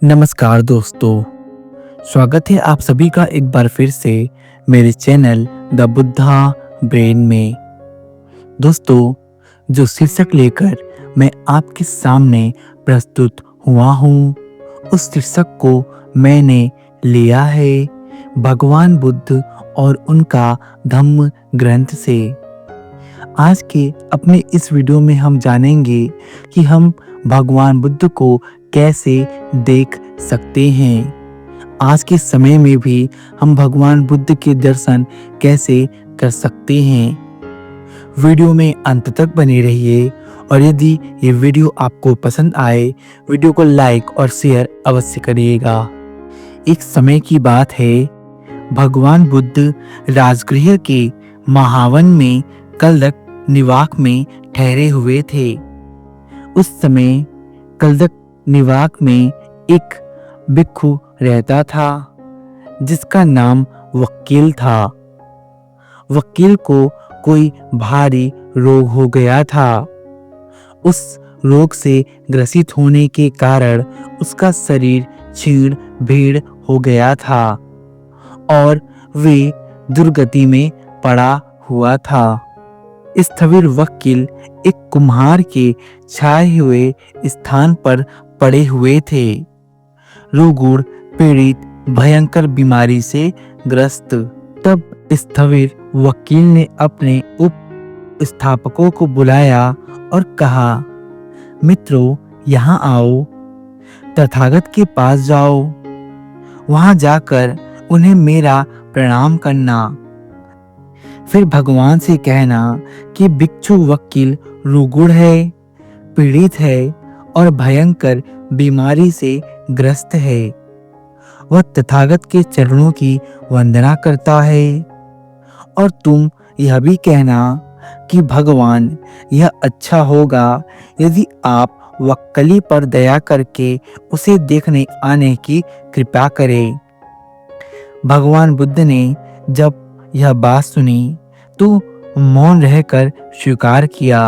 नमस्कार दोस्तों, स्वागत है आप सभी का एक बार फिर से मेरे चैनल द बुद्धा ब्रेन में। दोस्तों, जो शीर्षक लेकर मैं आपके सामने प्रस्तुत हुआ हूँ, उस शीर्षक को मैंने लिया है भगवान बुद्ध और उनका धम्म ग्रंथ से। आज के अपने इस वीडियो में हम जानेंगे कि हम भगवान बुद्ध को कैसे देख सकते हैं। आज के समय में भी हम भगवान बुद्ध के दर्शन कैसे कर सकते हैं। वीडियो में अंत तक बने रहिए और यदि ये वीडियो आपको पसंद आए, वीडियो को लाइक और शेयर अवश्य करिएगा। एक समय की बात है, भगवान बुद्ध राजगृह के महावन में कल्दक निवाक में ठहरे हुए थे। उस समय कल्दक निवाक में एक भिक्षु रहता था जिसका नाम वकील था। वकील को कोई भारी रोग हो गया था। उस रोग से ग्रसित होने के कारण उसका शरीर छीण भीड़ हो गया था और वे दुर्गति में पड़ा हुआ था। स्थविर वकील एक कुम्हार के छाए हुए स्थान पर पड़े हुए थे, रोगुण पीड़ित भयंकर बीमारी से ग्रस्त। तब स्थविर वकील ने अपने उप स्थापकों को बुलाया और कहा, मित्रों, यहाँ आओ, तथागत के पास जाओ, वहां जाकर उन्हें मेरा प्रणाम करना। फिर भगवान से कहना कि भिक्षु वकील रोगुण है, पीड़ित है और भयंकर बीमारी से ग्रस्त है। वह तथागत के चरणों की वंदना करता है। और तुम यह भी कहना कि भगवान, यह अच्छा होगा यदि आप वक्कली पर दया करके उसे देखने आने की कृपा करें। भगवान बुद्ध ने जब यह बात सुनी तो मौन रहकर स्वीकार किया।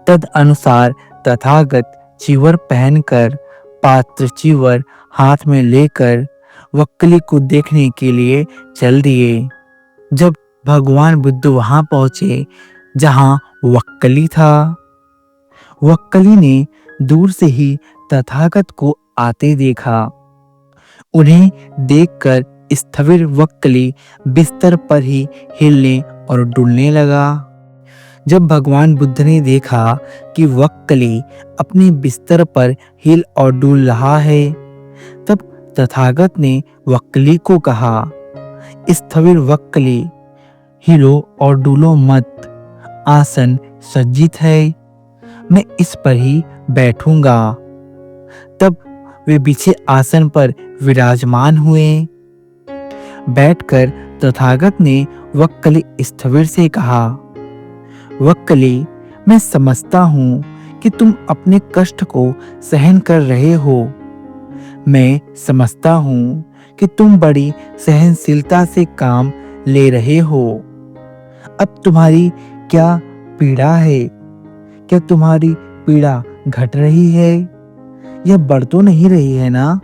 तद अनुसार तथागत चीवर पहनकर, पात्र चीवर हाथ में लेकर वक्कली को देखने के लिए चल दिए। जब भगवान बुद्ध वहां पहुंचे जहां वक्कली था, वक्कली ने दूर से ही तथागत को आते देखा। उन्हें देखकर स्थविर वक्कली बिस्तर पर ही हिलने और डुलने लगा। जब भगवान बुद्ध ने देखा कि वक्कली अपने बिस्तर पर हिल और डुल रहा है, तब तथागत ने वक्कली को कहा, स्थविर वक्कली, हिलो और डुलो मत, आसन सज्जित है, मैं इस पर ही बैठूंगा। तब वे बिछे आसन पर विराजमान हुए। बैठकर तथागत ने वक्कली स्थविर से कहा, वक्कली, मैं समझता हूँ कि तुम अपने कष्ट को सहन कर रहे हो। मैं समझता हूँ कि तुम बड़ी सहनशीलता से काम ले रहे हो। अब तुम्हारी क्या पीड़ा है? क्या तुम्हारी पीड़ा घट रही है? यह बढ़ तो नहीं रही है ना?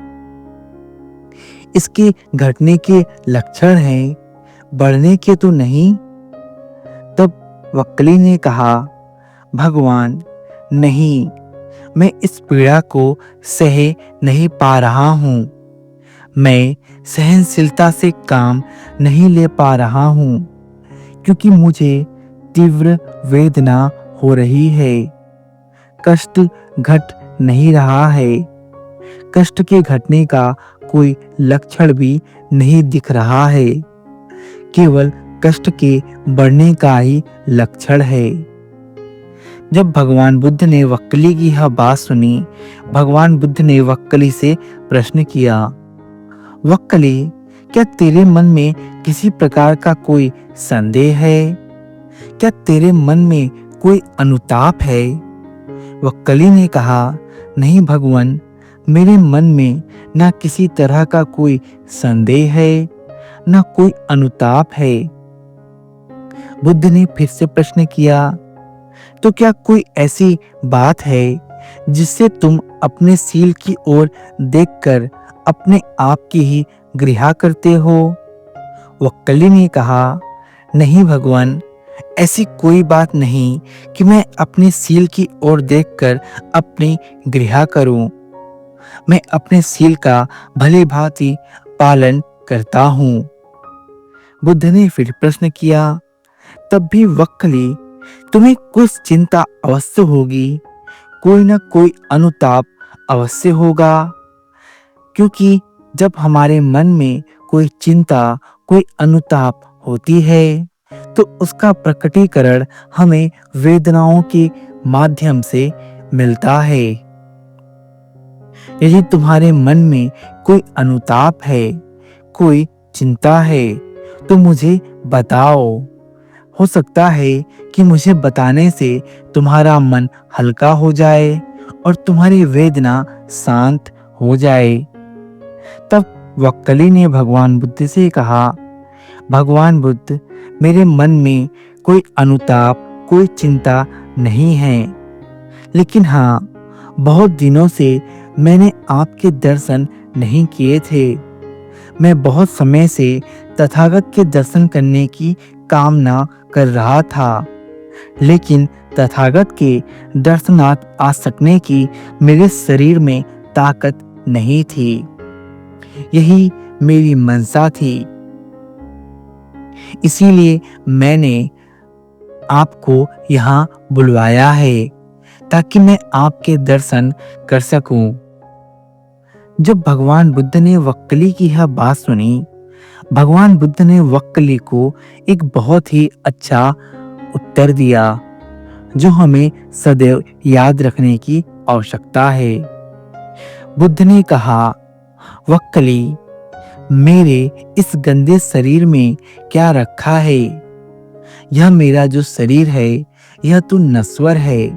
इसके घटने के लक्षण हैं, बढ़ने के तो नहीं। तब वक्कली ने कहा, भगवान, नहीं, मैं इस पीड़ा को सह नहीं पा रहा हूँ। मैं सहनशीलता से काम नहीं ले पा रहा हूँ क्योंकि मुझे तीव्र वेदना हो रही है। कष्ट घट नहीं रहा है। कष्ट के घटने का कोई लक्षण भी नहीं दिख रहा है, केवल कष्ट के बढ़ने का ही लक्षण है। जब भगवान बुद्ध ने वक्कली की यह बात सुनी, भगवान बुद्ध ने वक्कली से प्रश्न किया, वक्कली, क्या तेरे मन में किसी प्रकार का कोई संदेह है? क्या तेरे मन में कोई अनुताप है? वक्कली ने कहा, नहीं भगवान, मेरे मन में न किसी तरह का कोई संदेह है, न कोई अनुताप है। बुद्ध ने फिर से प्रश्न किया, तो क्या कोई ऐसी बात है जिससे तुम अपने सील की ओर देखकर अपने आप की ही घृणा करते हो? वक्कली ने कहा, नहीं भगवान, ऐसी कोई बात नहीं कि मैं अपने सील की ओर देखकर अपनी घृणा करूं। मैं अपने सील का भली भांति पालन करता हूँ। बुद्ध ने फिर प्रश्न किया, तब भी वक्कली, तुम्हें कुछ चिंता अवश्य होगी, कोई न कोई अनुताप अवश्य होगा, क्योंकि जब हमारे मन में कोई चिंता, कोई अनुताप होती है तो उसका प्रकटीकरण हमें वेदनाओं के माध्यम से मिलता है। यदि तुम्हारे मन में कोई अनुताप है, कोई चिंता है, तो मुझे बताओ। हो सकता है कि मुझे बताने से तुम्हारा मन हल्का हो जाए और तुम्हारी वेदना शांत हो जाए। तब वक्कली ने भगवान बुद्ध से कहा, भगवान बुद्ध, मेरे मन में कोई अनुताप, कोई चिंता नहीं है, लेकिन हाँ, बहुत दिनों से मैंने आपके दर्शन नहीं किए थे। मैं बहुत समय से तथागत के दर्शन करने की कामना कर रहा था, लेकिन तथागत के दर्शनार्थ आ सकने की मेरे शरीर में ताकत नहीं थी। यही मेरी मनसा थी। इसीलिए मैंने आपको यहाँ बुलवाया है, ताकि मैं आपके दर्शन कर सकूं। जब भगवान बुद्ध ने वक्कली की यह बात सुनी, भगवान बुद्ध ने वक्कली को एक बहुत ही अच्छा उत्तर दिया, जो हमें सदैव याद रखने की आवश्यकता है। बुद्ध ने कहा, वक्कली, मेरे इस गंदे शरीर में क्या रखा है? यह मेरा जो शरीर है, यह तो नश्वर है,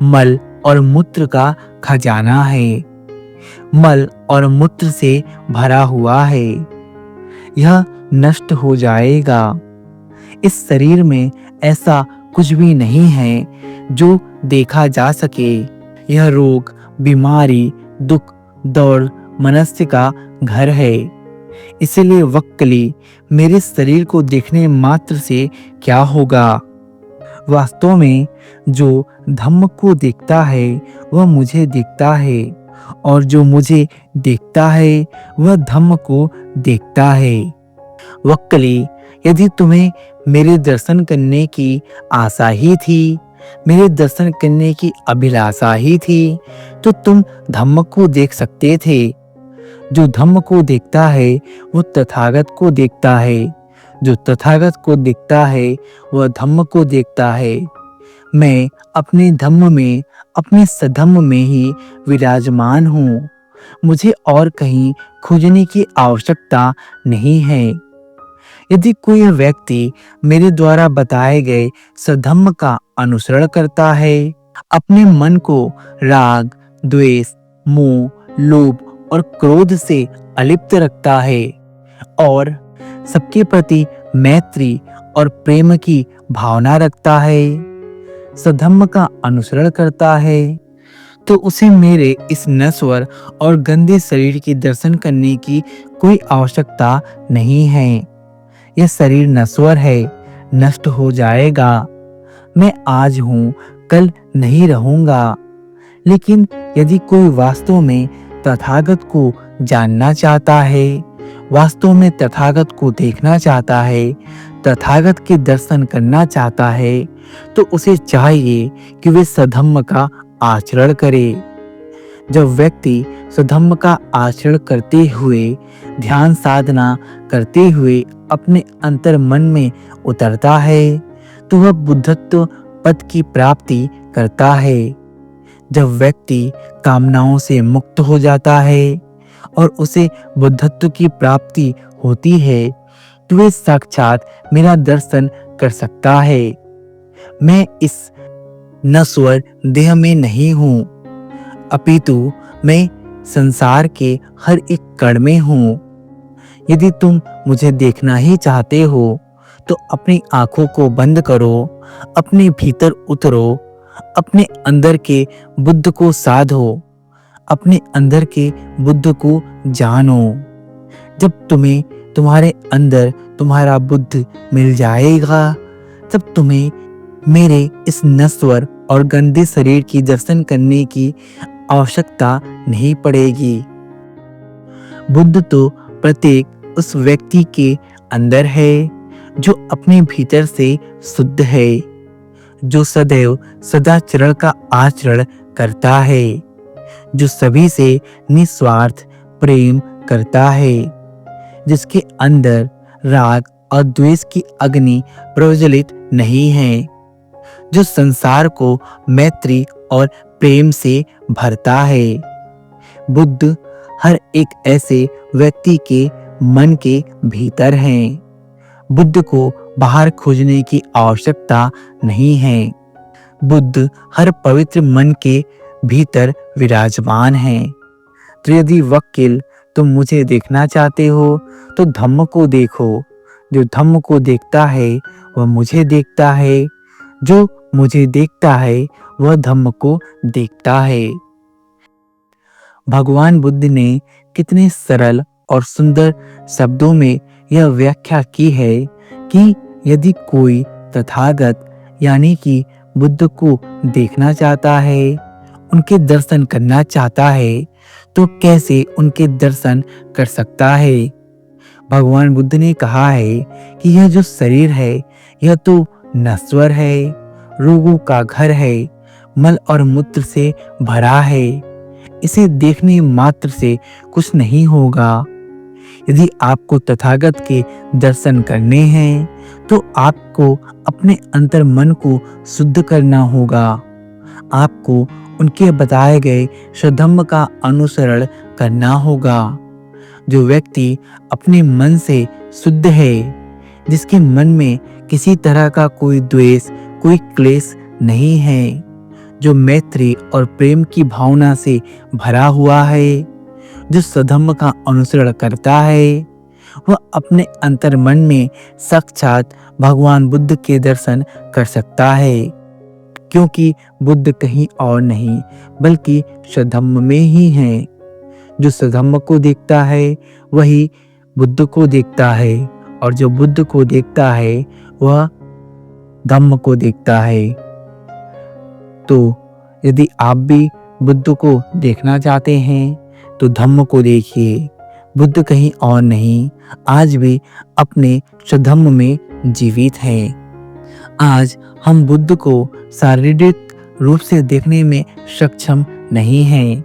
मल और मूत्र का खजाना है, मल और मूत्र से भरा हुआ है, यह नष्ट हो जाएगा। इस शरीर में ऐसा कुछ भी नहीं है जो देखा जा सके। यह रोग, बीमारी, दुख, दौड़, मनुष्य का घर है। इसलिए वक्कली, मेरे शरीर को देखने मात्र से क्या होगा? वास्तव में जो धम्म को देखता है वह मुझे देखता है, और जो मुझे देखता है वह धम्म को देखता है। वक्कली, यदि तुम्हें मेरे दर्शन करने की आशा ही थी, मेरे दर्शन करने की अभिलाषा ही थी, तो तुम धम्म को देख सकते थे। जो धम्म को देखता है वो तथागत को देखता है, जो तथागत को देखता है वह धम्म को देखता है। मैं अपने धम्म में, अपने सधम्म में ही विराजमान हूँ। मुझे और कहीं खोजने की आवश्यकता नहीं है। यदि कोई व्यक्ति मेरे द्वारा बताए गए सधम्म का अनुसरण करता है, अपने मन को राग, द्वेष, मोह, लोभ और क्रोध से अलिप्त रखता है और सबके प्रति मैत्री और प्रेम की भावना रखता है, सधम्म का अनुसरण करता है, तो उसे मेरे इस नश्वर और गंदे शरीर के दर्शन करने की कोई आवश्यकता नहीं है। यह शरीर नश्वर है, नष्ट हो जाएगा। मैं आज हूँ, कल नहीं रहूँगा। लेकिन यदि कोई वास्तव में तथागत को जानना चाहता है, वास्तव में तथागत को देखना चाहता है, तथागत के दर्शन करना चाहता है, तो उसे चाहिए कि वे सधम्म का आचरण करे। जब व्यक्ति सधम्म का आचरण करते हुए, ध्यान साधना करते हुए अपने अंतर मन में उतरता है, तो वह बुद्धत्व पद की प्राप्ति करता है। जब व्यक्ति कामनाओं से मुक्त हो जाता है और उसे बुद्धत्व की प्राप्ति होती है, तो वह साक्षात मेरा दर्शन कर सकता है। मैं इस नश्वर देह में नहीं हूँ, अपितु मैं संसार के हर एक कण में हूँ। यदि तुम मुझे देखना ही चाहते हो, तो अपनी आंखों को बंद करो, अपने भीतर उतरो अपने अंदर के बुद्ध को साधो, अपने अंदर के बुद्ध को जानो। जब तुम्हें तुम्हारे अंदर तुम्हारा बुद्ध मिल जाएगा, तब तुम्हें मेरे इस नश्वर और गंदे शरीर की दर्शन करने की आवश्यकता नहीं पड़ेगी। बुद्ध तो प्रत्येक उस व्यक्ति के अंदर है जो अपने भीतर से शुद्ध है, जो सदैव सदाचरण का आचरण करता है, जो सभी से निस्वार्थ प्रेम करता है, जिसके अंदर राग और द्वेष की अग्नि प्रज्वलित नहीं है, जो संसार को मैत्री और प्रेम से भरता है। बुद्ध हर एक ऐसे व्यक्ति के मन के भीतर हैं। बुद्ध को बाहर खोजने की आवश्यकता नहीं है। बुद्ध हर पवित्र मन के भीतर विराजमान हैं। तो यदि वकील तुम मुझे देखना चाहते हो तो धम्म को देखो। जो धम्म को देखता है वह मुझे देखता है, जो मुझे देखता है वह धम्म को देखता है। भगवान बुद्ध ने कितने सरल और सुंदर शब्दों में यह व्याख्या की है कि यदि कोई तथागत यानी कि बुद्ध को देखना चाहता है, उनके दर्शन करना चाहता है, तो कैसे उनके दर्शन कर सकता है। भगवान बुद्ध ने कहा है कि यह जो शरीर है यह तो नश्वर है, रोगों का घर है, मल और मूत्र से भरा है, इसे देखने मात्र से कुछ नहीं होगा। यदि आपको तथागत के दर्शन करने हैं तो आपको अपने अंतर मन को शुद्ध करना होगा। आपको उनके बताए गए स्वधम्म का अनुसरण करना होगा। जो व्यक्ति अपने मन से शुद्ध है, जिसके मन में किसी तरह का कोई द्वेष, कोई क्लेश नहीं है, जो मैत्री और प्रेम की भावना से भरा हुआ है, जो सधम्म का अनुसरण करता है, वह अपने अंतर मन में साक्षात भगवान बुद्ध के दर्शन कर सकता है, क्योंकि बुद्ध कहीं और नहीं बल्कि सधम्म में ही है। जो सधम्म को देखता है वही बुद्ध को देखता है, और जो बुद्ध को देखता है वह धम्म को देखता है। तो यदि आप भी बुद्ध को देखना चाहते हैं तो धम्म को देखिए। बुद्ध कहीं और नहीं, आज भी अपने स्वधम्म में जीवित है। आज हम बुद्ध को शारीरिक रूप से देखने में सक्षम नहीं हैं,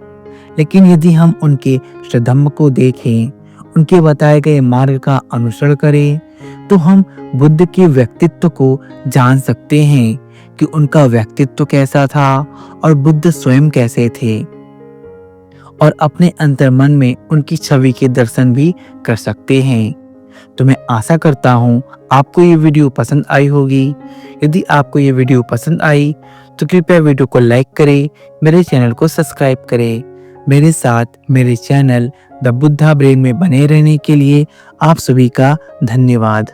लेकिन यदि हम उनके स्वधम्म को देखें, उनके बताए गए मार्ग का अनुसरण करें, तो हम बुद्ध के व्यक्तित्व को जान सकते हैं कि उनका व्यक्तित्व कैसा था और बुद्ध स्वयं कैसे थे, और अपने अंतर्मन में उनकी छवि के दर्शन भी कर सकते हैं। तो मैं आशा करता हूँ आपको ये वीडियो पसंद आई होगी। यदि आपको ये वीडियो पसंद आई तो कृपया वीडियो को लाइक करें, मेरे चैनल को सब्सक्राइब करें। मेरे साथ मेरे चैनल द बुद्धा ब्रेन में बने रहने के लिए आप सभी का धन्यवाद।